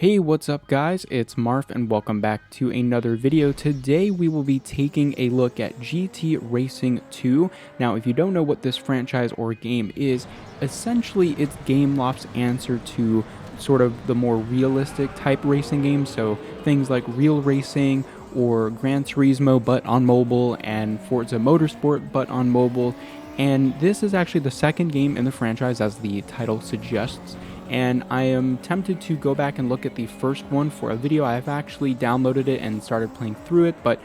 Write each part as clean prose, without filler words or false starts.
Hey, what's up guys? It's Marf and welcome back to another video. Today we will be taking a look at GT Racing 2. Now, if you don't know what this franchise or game is, essentially it's Gameloft's answer to sort of the more realistic type racing games. So things like Real Racing or Gran Turismo but on mobile, and Forza Motorsport but on mobile. And this is actually the second game in the franchise, as the title suggests. And I am tempted to go back and look at the first one for a video. I've actually downloaded it and started playing through it, but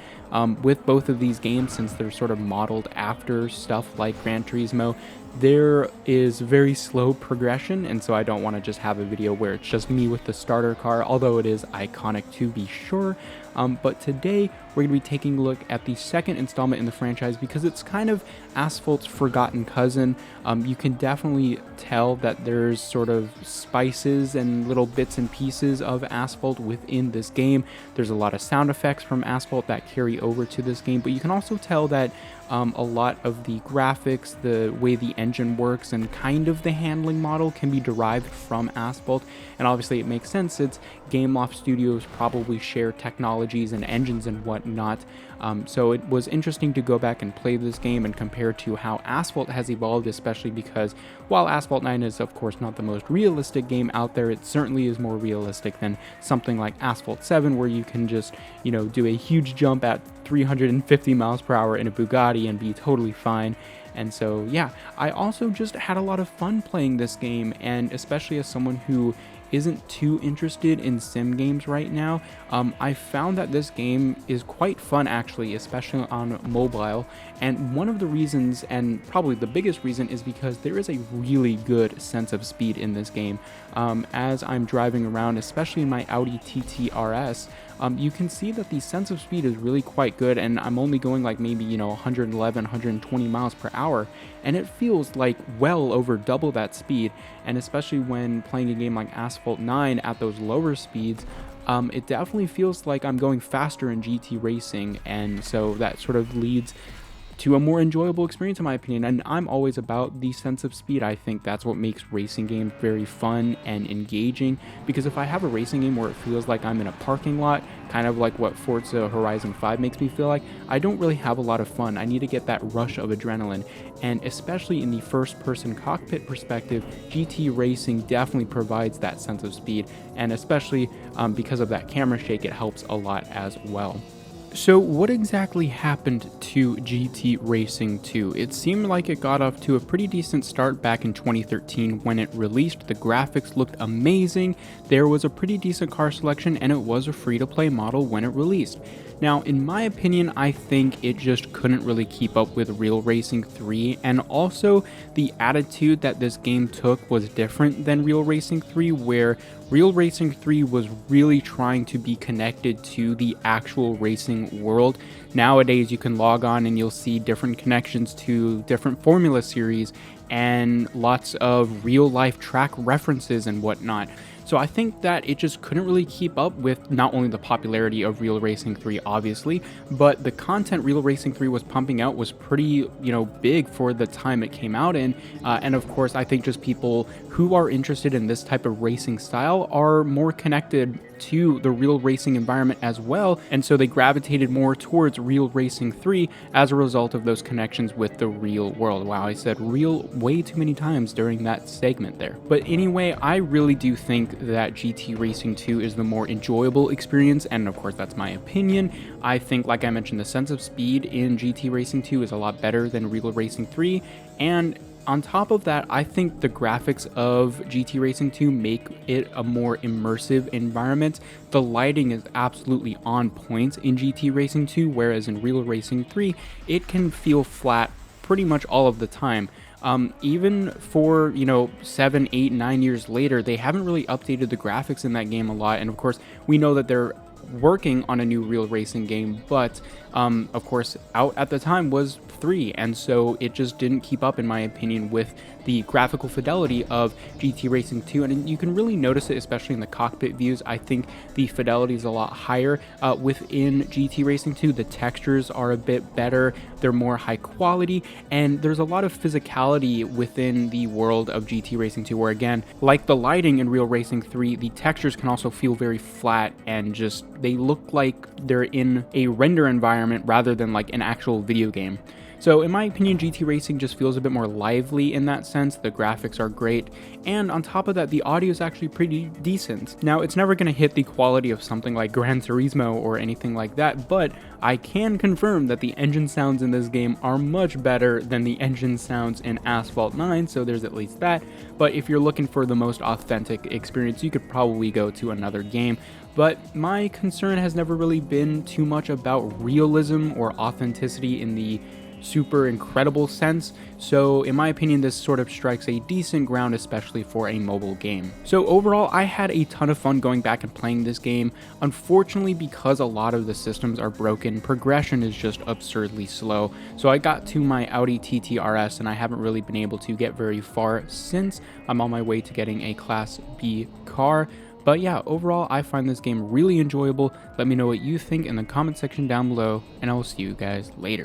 with both of these games, since they're sort of modeled after stuff like Gran Turismo, there is very slow progression, and so I don't want to just have a video where it's just me with the starter car, although it is iconic to be sure. But today we're going to be taking a look at the second installment in the franchise because it's kind of Asphalt's forgotten cousin. You can definitely tell that there's sort of spices and little bits and pieces of Asphalt within this game. There's a lot of sound effects from Asphalt that carry over to this game, but you can also tell that a lot of the graphics, the way the engine works, and kind of the handling model can be derived from Asphalt. And obviously it makes sense, it's Gameloft Studios probably share technologies and engines and whatnot. So it was interesting to go back and play this game and compare to how Asphalt has evolved, especially because while Asphalt 9 is of course not the most realistic game out there, it certainly is more realistic than something like Asphalt 7, where you can just, do a huge jump at 350 miles per hour in a Bugatti and be totally fine. And so, yeah, I also just had a lot of fun playing this game, and especially as someone who isn't too interested in sim games right now, I found that this game is quite fun actually, especially on mobile. And one of the reasons, and probably the biggest reason, is because there is a really good sense of speed in this game. As I'm driving around, especially in my Audi TT RS, you can see that the sense of speed is really quite good, and I'm only going like maybe 111, 120 miles per hour, and it feels like well over double that speed. And especially when playing a game like Asphalt 9 at those lower speeds, it definitely feels like I'm going faster in GT Racing, and so that sort of leads to a more enjoyable experience in my opinion. And I'm always about the sense of speed. I think that's what makes racing games very fun and engaging, because if I have a racing game where it feels like I'm in a parking lot, kind of like what Forza Horizon 5 makes me feel like, I don't really have a lot of fun. I need to get that rush of adrenaline, and especially in the first person cockpit perspective, GT Racing definitely provides that sense of speed, and especially because of that camera shake, it helps a lot as well. So what exactly happened to GT Racing 2? It seemed like it got off to a pretty decent start back in 2013 when it released. The graphics looked amazing, there was a pretty decent car selection, and it was a free-to-play model when it released. Now, in my opinion, I think it just couldn't really keep up with Real Racing 3, and also the attitude that this game took was different than Real Racing 3, where Real Racing 3 was really trying to be connected to the actual racing world. Nowadays, you can log on and you'll see different connections to different Formula series and lots of real-life track references and whatnot. So I think that it just couldn't really keep up with not only the popularity of Real Racing 3, obviously, but the content Real Racing 3 was pumping out was pretty, big for the time it came out in. And of course, I think just people who are interested in this type of racing style are more connected to the real racing environment as well, and so they gravitated more towards Real Racing 3 as a result of those connections with the real world. Wow, I said real way too many times during that segment there. But anyway, I really do think that GT Racing 2 is the more enjoyable experience, and of course that's my opinion. I think, like I mentioned, the sense of speed in GT Racing 2 is a lot better than Real Racing 3, and on top of that, I think the graphics of GT Racing 2 make it a more immersive environment. The lighting is absolutely on point in GT Racing 2, whereas in Real Racing 3, it can feel flat pretty much all of the time. Even for, 7, 8, 9 years later, they haven't really updated the graphics in that game a lot, and of course, we know that they're working on a new Real Racing game, but of course out at the time was 3, and so it just didn't keep up, in my opinion, with the graphical fidelity of GT Racing 2, and you can really notice it, especially in the cockpit views. I think the fidelity is a lot higher within GT Racing 2. The textures are a bit better, they're more high quality, and there's a lot of physicality within the world of GT Racing 2, where again, like the lighting in Real Racing 3, the textures can also feel very flat and just, they look like they're in a render environment rather than like an actual video game. So in my opinion, GT Racing just feels a bit more lively in that sense. The graphics are great, and on top of that, the audio is actually pretty decent. Now, it's never going to hit the quality of something like Gran Turismo or anything like that, but I can confirm that the engine sounds in this game are much better than the engine sounds in Asphalt 9, so there's at least that. But if you're looking for the most authentic experience, you could probably go to another game. But my concern has never really been too much about realism or authenticity in the super incredible sense, so in my opinion this sort of strikes a decent ground, especially for a mobile game. So overall, I had a ton of fun going back and playing this game. Unfortunately, because a lot of the systems are broken, progression is just absurdly slow. So I got to my Audi TT RS and I haven't really been able to get very far since I'm on my way to getting a Class B car. But yeah, overall, I find this game really enjoyable. Let me know what you think in the comment section down below, and I will see you guys later.